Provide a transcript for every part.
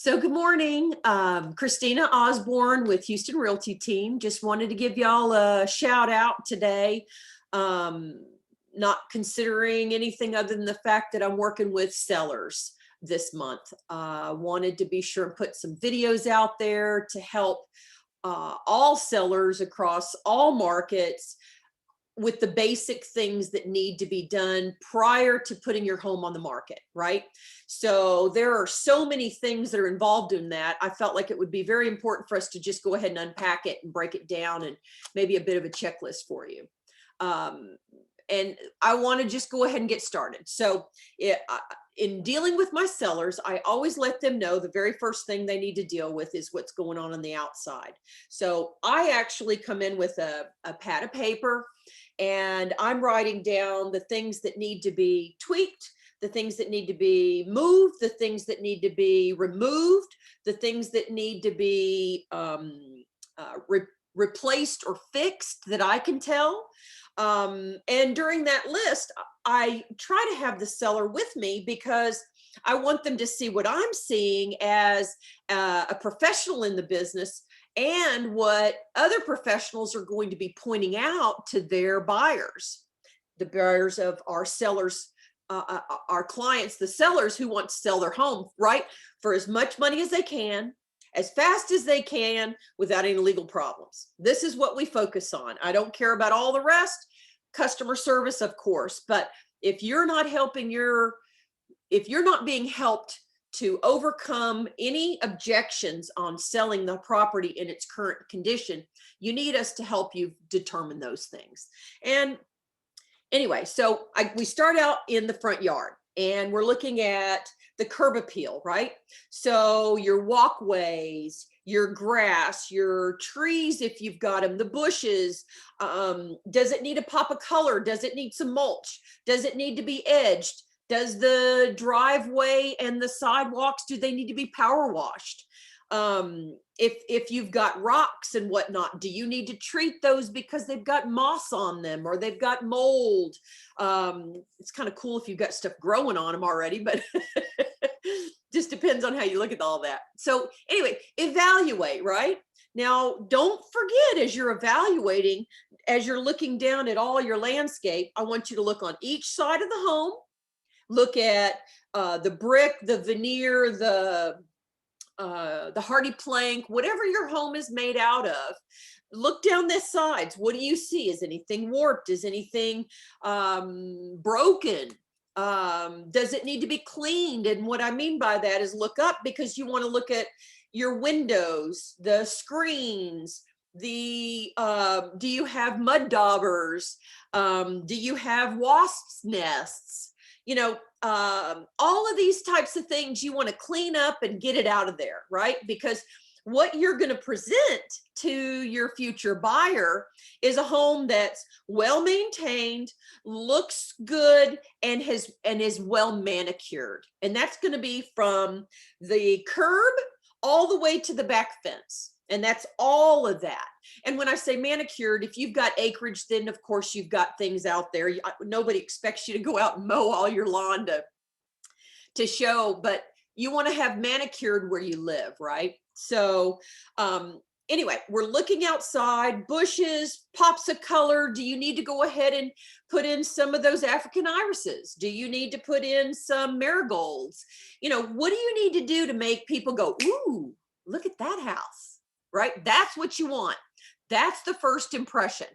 So good morning, Christina Osborne with Houston Realty Team. Just wanted to give y'all a shout out today. Not considering anything other than the fact that I'm working with sellers this month. Wanted to be sure and put some videos out there to help all sellers across all markets with the basic things that need to be done prior to putting your home on the market, right? So there are so many things that are involved in that. I felt like it would be very important for us to just go ahead and unpack it and break it down, and maybe a bit of a checklist for you. And I want to just go ahead and get started. So in dealing with my sellers, I always let them know the very first thing they need to deal with is what's going on the outside. So I actually come in with a pad of paper, and I'm writing down the things that need to be tweaked, the things that need to be moved, the things that need to be removed, the things that need to be replaced or fixed that I can tell. And during that list, I try to have the seller with me because I want them to see what I'm seeing as a professional in the business, and what other professionals are going to be pointing out to their buyers, the buyers of our sellers, our clients, the sellers who want to sell their home, right, for as much money as they can, as fast as they can, without any legal problems. This is what we focus on. I don't care about all the rest. Customer service, of course, but if you're not being helped to overcome any objections on selling the property in its current condition, you need us to help you determine those things. And anyway, so we start out in the front yard, and we're looking at the curb appeal, right? So your walkways, your grass, your trees, if you've got them, the bushes, does it need a pop of color? Does it need some mulch? Does it need to be edged? Does the driveway and the sidewalks, do they need to be power washed? If you've got rocks and whatnot, do you need to treat those because they've got moss on them or they've got mold? It's kind of cool if you've got stuff growing on them already, but just depends on how you look at all that. So anyway, evaluate, right? Now, don't forget, as you're evaluating, as you're looking down at all your landscape, I want you to look on each side of the home. Look at the brick, the veneer, the hardy plank, whatever your home is made out of. Look down the sides. What do you see? Is anything warped? Is anything broken? Does it need to be cleaned? And what I mean by that is look up, because you want to look at your windows, the screens, do you have mud daubers? Do you have wasps' nests? All of these types of things you want to clean up and get it out of there, right? Because what you're going to present to your future buyer is a home that's well maintained, looks good, and is well manicured. And that's going to be from the curb all the way to the back fence. And that's all of that. And when I say manicured, if you've got acreage, then of course you've got things out there. Nobody expects you to go out and mow all your lawn to show, but you want to have manicured where you live, right? So anyway, we're looking outside, bushes, pops of color. Do you need to go ahead and put in some of those African irises? Do you need to put in some marigolds? What do you need to do to make people go, ooh, look at that house? Right? That's what you want. That's the first impression.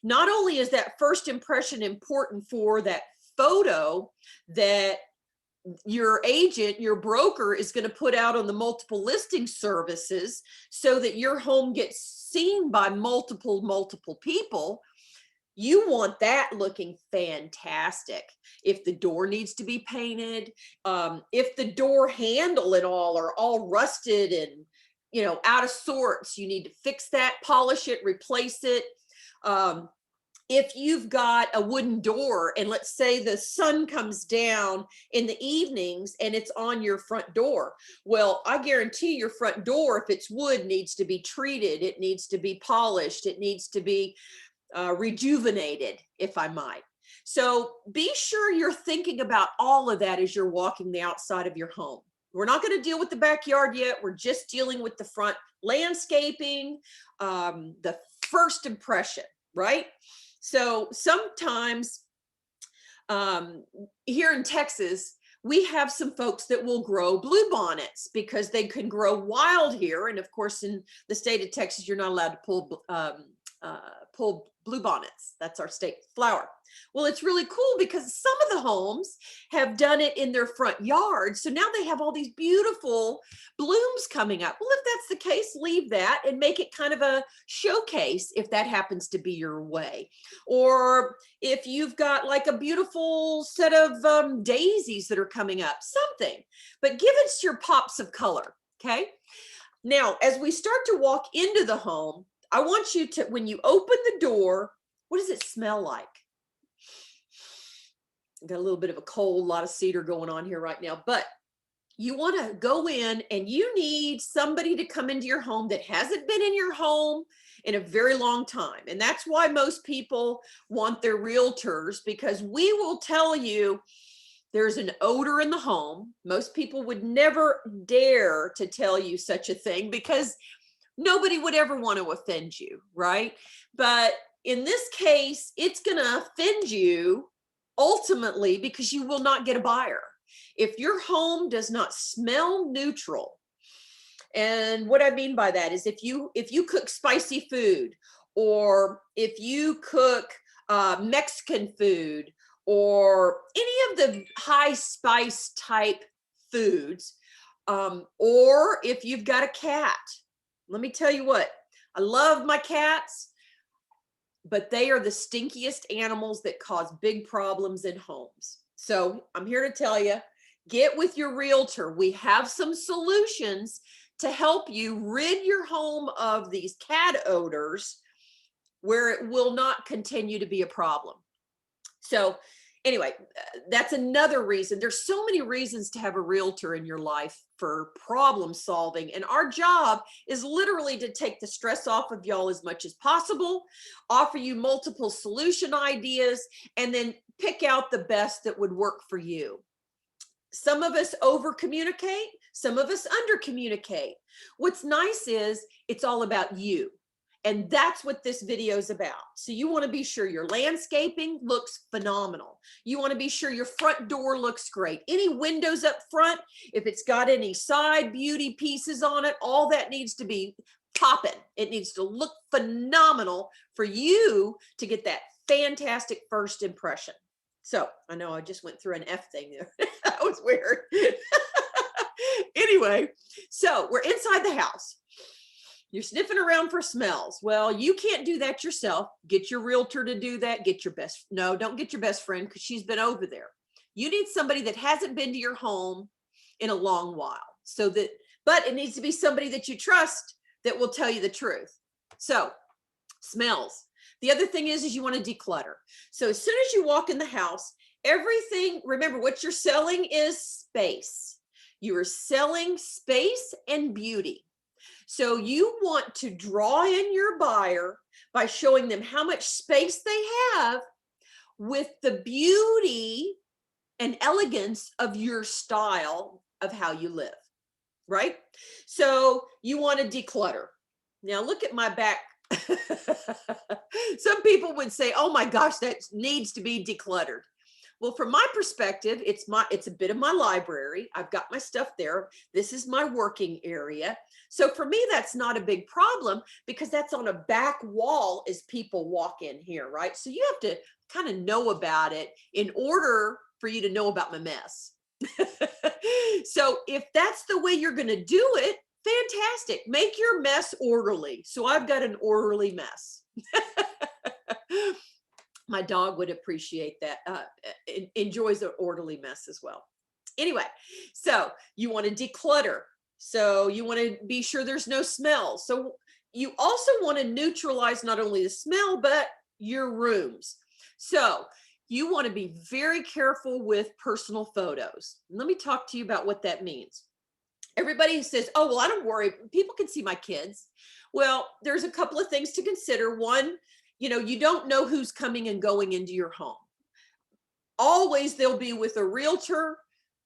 Not only is that first impression important for that photo that your agent, your broker, is going to put out on the multiple listing services so that your home gets seen by multiple people. You want that looking fantastic. If the door needs to be painted, if the door handle and all are all rusted and out of sorts, you need to fix that, polish it, replace it. If you've got a wooden door, and let's say the sun comes down in the evenings and it's on your front door, well, I guarantee your front door, if it's wood, needs to be treated. It needs to be polished. It needs to be rejuvenated, if I might. So be sure you're thinking about all of that as you're walking the outside of your home. We're not going to deal with the backyard yet. We're just dealing with the front landscaping, the first impression, right? So sometimes here in Texas, we have some folks that will grow bluebonnets because they can grow wild here. And of course, in the state of Texas, you're not allowed to pull bluebonnets. That's our state flower. Well, it's really cool because some of the homes have done it in their front yard. So now they have all these beautiful blooms coming up. Well, if that's the case, leave that and make it kind of a showcase if that happens to be your way. Or if you've got like a beautiful set of daisies that are coming up, something, but give it your pops of color, okay? Now, as we start to walk into the home, I want you to, when you open the door, what does it smell like? Got a little bit of a cold, a lot of cedar going on here right now, but you want to go in and you need somebody to come into your home that hasn't been in your home in a very long time. And that's why most people want their realtors, because we will tell you there's an odor in the home. Most people would never dare to tell you such a thing because nobody would ever want to offend you, right? But in this case, it's going to offend you ultimately because you will not get a buyer. If your home does not smell neutral, and what I mean by that is if you cook spicy food, or if you cook Mexican food, or any of the high spice type foods, or if you've got a cat, let me tell you what, I love my cats, but they are the stinkiest animals that cause big problems in homes. So I'm here to tell you, get with your realtor. We have some solutions to help you rid your home of these cat odors where it will not continue to be a problem. So anyway, that's another reason. There's so many reasons to have a realtor in your life for problem solving. And our job is literally to take the stress off of y'all as much as possible, offer you multiple solution ideas, and then pick out the best that would work for you. Some of us over communicate, some of us under communicate. What's nice is it's all about you. And that's what this video is about. So you want to be sure your landscaping looks phenomenal. You want to be sure your front door looks great. Any windows up front, if it's got any side beauty pieces on it, all that needs to be popping. It needs to look phenomenal for you to get that fantastic first impression. So I know I just went through an F thing there. That was weird. Anyway, so we're inside the house. You're sniffing around for smells. Well, you can't do that yourself. Get your realtor to do that. Don't get your best friend because she's been over there. You need somebody that hasn't been to your home in a long while. But it needs to be somebody that you trust that will tell you the truth. So, smells. The other thing is you want to declutter. So as soon as you walk in the house, remember what you're selling is space. You are selling space and beauty. So you want to draw in your buyer by showing them how much space they have with the beauty and elegance of your style of how you live, right? So you want to declutter. Now look at my back. Some people would say, oh my gosh, that needs to be decluttered. Well, from my perspective, it's a bit of my library. I've got my stuff there. This is my working area. So for me, that's not a big problem because that's on a back wall as people walk in here, right? So you have to kind of know about it in order for you to know about my mess. So if that's the way you're going to do it, fantastic. Make your mess orderly. So I've got an orderly mess. My dog would appreciate that, enjoys an orderly mess as well. Anyway, so you want to declutter. So you want to be sure there's no smell. So you also want to neutralize not only the smell, but your rooms. So you want to be very careful with personal photos. Let me talk to you about what that means. Everybody says, oh, well, I don't worry. People can see my kids. Well, there's a couple of things to consider. One, you don't know who's coming and going into your home. Always they'll be with a realtor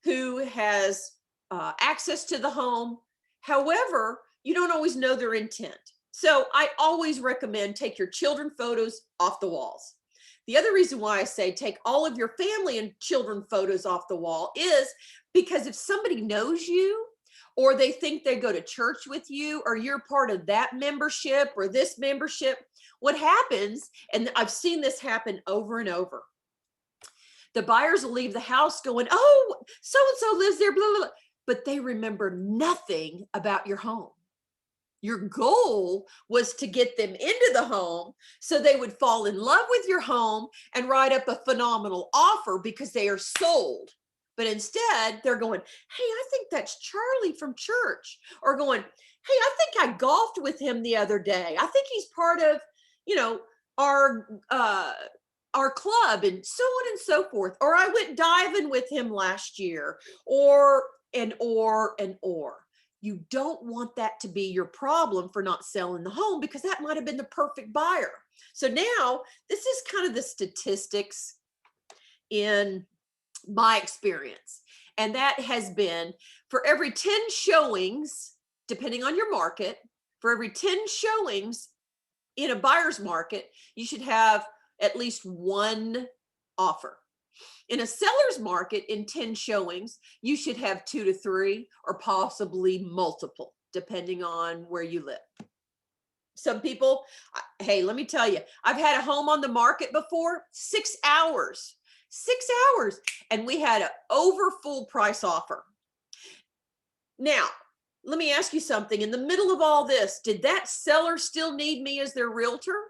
who has access to the home. However, you don't always know their intent. So I always recommend take your children photos off the walls. The other reason why I say take all of your family and children photos off the wall is because if somebody knows you, or they think they go to church with you, or you're part of that membership or this membership, what happens, and I've seen this happen over and over, the buyers will leave the house going, oh, so-and-so lives there, blah, blah, blah, but they remember nothing about your home. Your goal was to get them into the home so they would fall in love with your home and write up a phenomenal offer because they are sold. But instead, they're going, hey, I think that's Charlie from church. Or going, hey, I think I golfed with him the other day. I think he's part of, you know, our club, and so on and so forth. Or I went diving with him last year, or. You don't want that to be your problem for not selling the home, because that might have been the perfect buyer. So now this is kind of the statistics in my experience. And that has been, for every 10 showings, depending on your market, for every 10 showings in a buyer's market, you should have at least one offer. In a seller's market, in 10 showings, you should have 2 to 3 or possibly multiple, depending on where you live. Some people, hey, let me tell you, I've had a home on the market before, 6 hours, and we had an over full price offer. Now, let me ask you something. In the middle of all this, did that seller still need me as their realtor?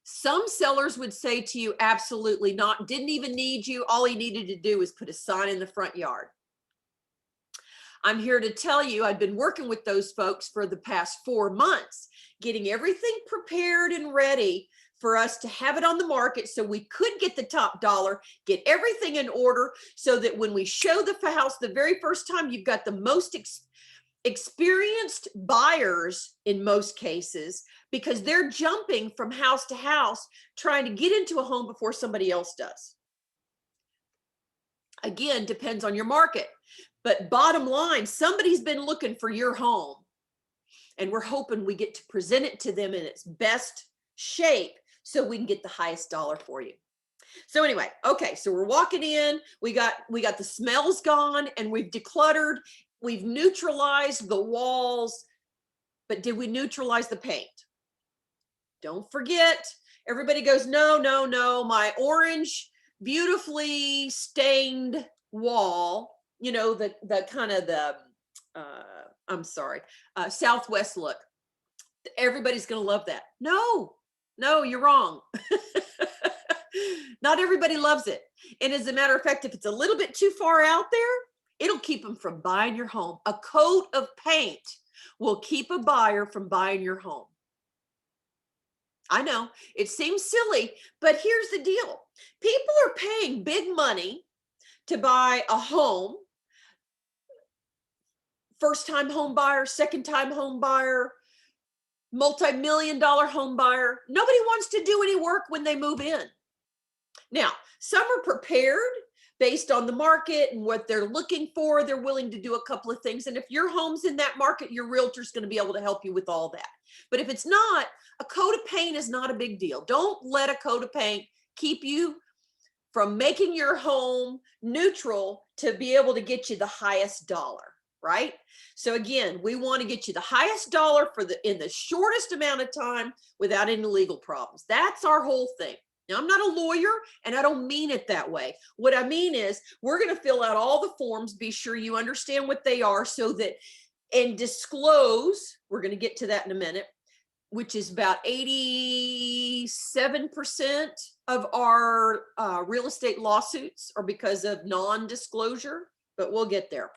Some sellers would say to you, absolutely not, didn't even need you. All he needed to do was put a sign in the front yard. I'm here to tell you, I've been working with those folks for the past 4 months, getting everything prepared and ready for us to have it on the market so we could get the top dollar, get everything in order so that when we show the house the very first time, you've got the most experienced buyers in most cases, because they're jumping from house to house trying to get into a home before somebody else does. Again, depends on your market, but bottom line, somebody's been looking for your home, and we're hoping we get to present it to them in its best shape so we can get the highest dollar for you. So anyway, okay, so we're walking in, we got the smells gone, and we've decluttered, we've neutralized the walls, but did we neutralize the paint? Don't forget, everybody goes, no, no, no, my orange, beautifully stained wall, you know, the kind of the, Southwest look. Everybody's going to love that. No, you're wrong. Not everybody loves it. And as a matter of fact, if it's a little bit too far out there, it'll keep them from buying your home. A coat of paint will keep a buyer from buying your home. I know it seems silly, but here's the deal. People are paying big money to buy a home. First-time home buyer, second-time home buyer, multi-million-dollar home buyer. Nobody wants to do any work when they move in. Now, some are prepared based on the market and what they're looking for. They're willing to do a couple of things. And if your home's in that market, your realtor's going to be able to help you with all that. But if it's not, a coat of paint is not a big deal. Don't let a coat of paint keep you from making your home neutral to be able to get you the highest dollar, right? So again, we want to get you the highest dollar in the shortest amount of time without any legal problems. That's our whole thing. Now, I'm not a lawyer, and I don't mean it that way. What I mean is we're going to fill out all the forms, be sure you understand what they are, so that, and disclose, we're going to get to that in a minute, which is about 87% of our real estate lawsuits are because of non-disclosure, but we'll get there.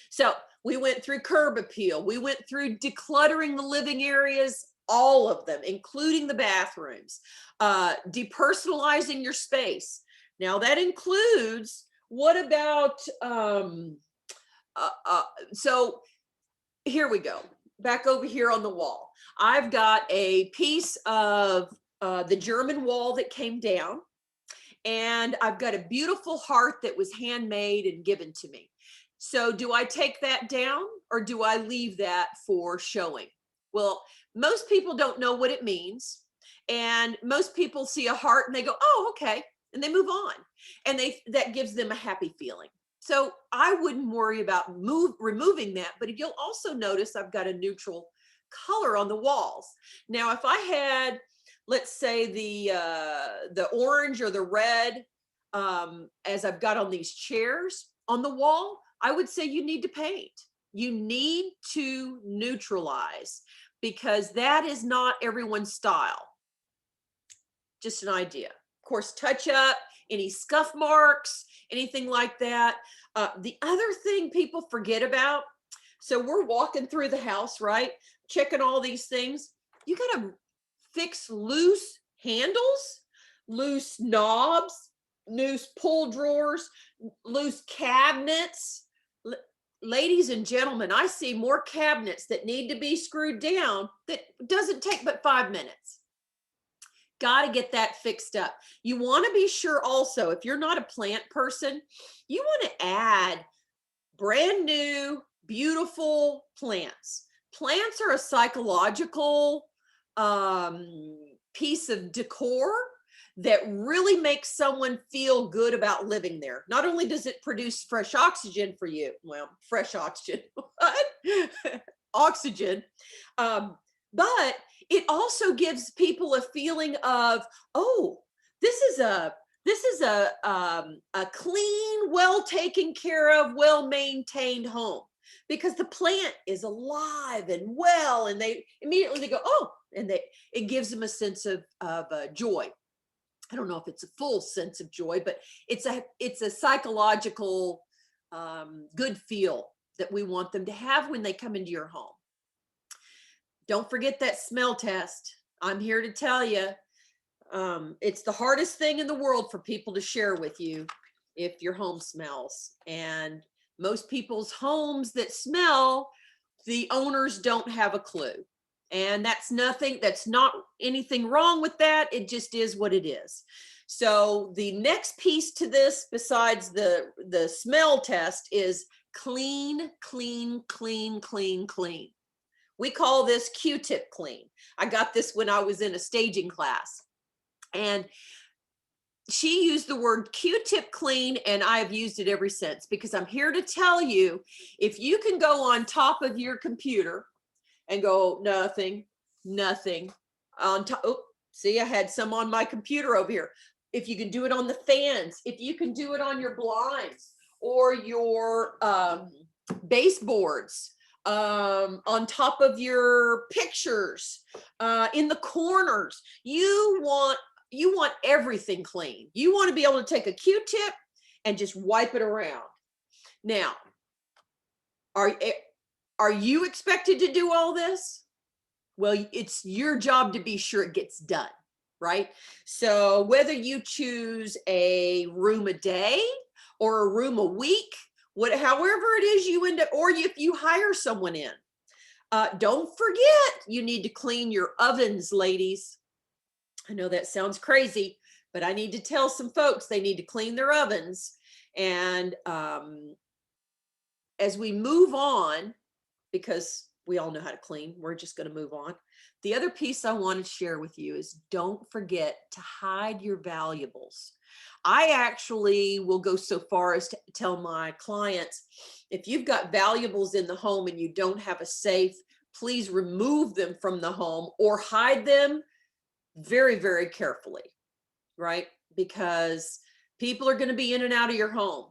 So we went through curb appeal. We went through decluttering the living areas, all of them, including the bathrooms, depersonalizing your space. Now that includes, what about, so here we go, back over here on the wall. I've got a piece of the German wall that came down, and I've got a beautiful heart that was handmade and given to me. So do I take that down or do I leave that for showing? Well, most people don't know what it means. And most people see a heart and they go, oh, okay. And they move on. And that gives them a happy feeling. So I wouldn't worry about removing that, but you'll also notice I've got a neutral color on the walls. Now, if I had, let's say the orange or the red, as I've got on these chairs on the wall, I would say you need to paint. You need to neutralize because that is not everyone's style. Just an idea. Of course, touch up any scuff marks, anything like that. The other thing people forget about, so we're walking through the house, right? Checking all these things. You got to fix loose handles, loose knobs, loose pull drawers, loose cabinets. Ladies and gentlemen, I see more cabinets that need to be screwed down that doesn't take but 5 minutes. Got to get that fixed up. You want to be sure also, if you're not a plant person, you want to add brand new, beautiful plants. Plants are a psychological piece of decor that really makes someone feel good about living there. Not only does it produce fresh oxygen for you, well, fresh oxygen, oxygen, but it also gives people a feeling of, oh, this is a clean, well taken care of, well maintained home, because the plant is alive and well, and they immediately go, oh, and it gives them a sense of joy. I don't know if it's a full sense of joy, but it's a psychological good feel that we want them to have when they come into your home. Don't forget that smell test. I'm here to tell you, it's the hardest thing in the world for people to share with you if your home smells. And most people's homes that smell, the owners don't have a clue. And that's not anything wrong with that. It just is what it is. So the next piece to this, besides the smell test, is clean, clean, clean, clean, clean. We call this Q-tip clean. I got this when I was in a staging class. And she used the word Q-tip clean, and I have used it ever since, because I'm here to tell you, if you can go on top of your computer and go, nothing on top. Oh, see, I had some on my computer over here. If you can do it on the fans, if you can do it on your blinds or your baseboards, on top of your pictures, in the corners, you want everything clean. You want to be able to take a Q-tip and just wipe it around. Now, are you expected to do all this? Well, it's your job to be sure it gets done, right? So whether you choose a room a day or a room a week, however it is you end up, or if you hire someone in, don't forget, you need to clean your ovens, ladies. I know that sounds crazy, but I need to tell some folks they need to clean their ovens. And as we move on, because we all know how to clean, we're just going to move on. The other piece I want to share with you is don't forget to hide your valuables. I actually will go so far as to tell my clients, if you've got valuables in the home and you don't have a safe, please remove them from the home or hide them very, very carefully, right? Because people are going to be in and out of your home.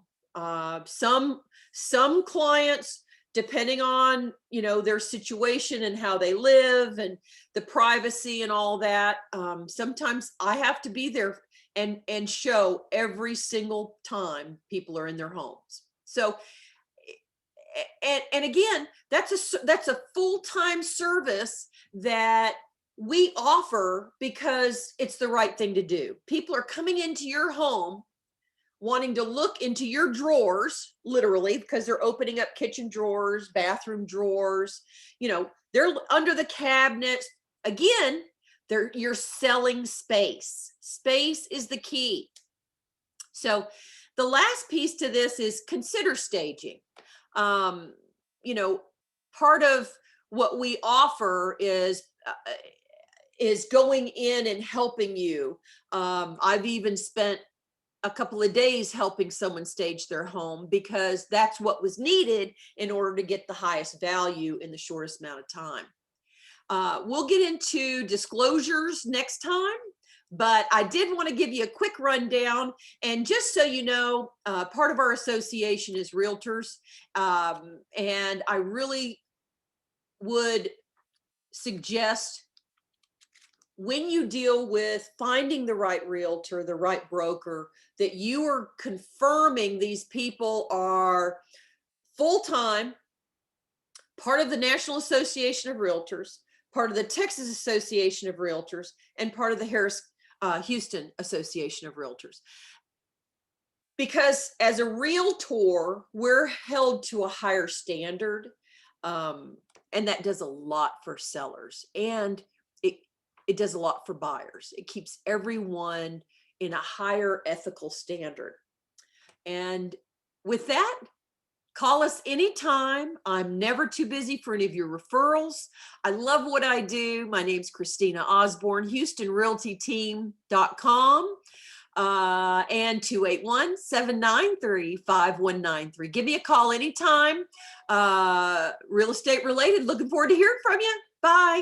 Some clients, depending on, their situation and how they live and the privacy and all that, sometimes I have to be there and show every single time people are in their homes. So, and again, that's a full-time service that we offer because it's the right thing to do. People are coming into your home wanting to look into your drawers, literally, because they're opening up kitchen drawers, bathroom drawers, they're under the cabinets. Again, you're selling space. Space is the key. So the last piece to this is consider staging. you know, part of what we offer is going in and helping you. I've even spent a couple of days helping someone stage their home because that's what was needed in order to get the highest value in the shortest amount of time. We'll get into disclosures next time, but I did want to give you a quick rundown. And just so you know, part of our association is realtors. And I really would suggest, when you deal with finding the right realtor, the right broker, that you are confirming these people are full-time, part of the National Association of Realtors, part of the Texas Association of Realtors, and part of the Houston Association of Realtors. Because as a realtor, we're held to a higher standard, and that does a lot for sellers, and it does a lot for buyers. It keeps everyone in a higher ethical standard. And with that, call us anytime. I'm never too busy for any of your referrals. I love what I do. My name's Christina Osborne, HoustonRealtyTeam.com, and 281-793-5193. Give me a call anytime. Real estate related. Looking forward to hearing from you. Bye.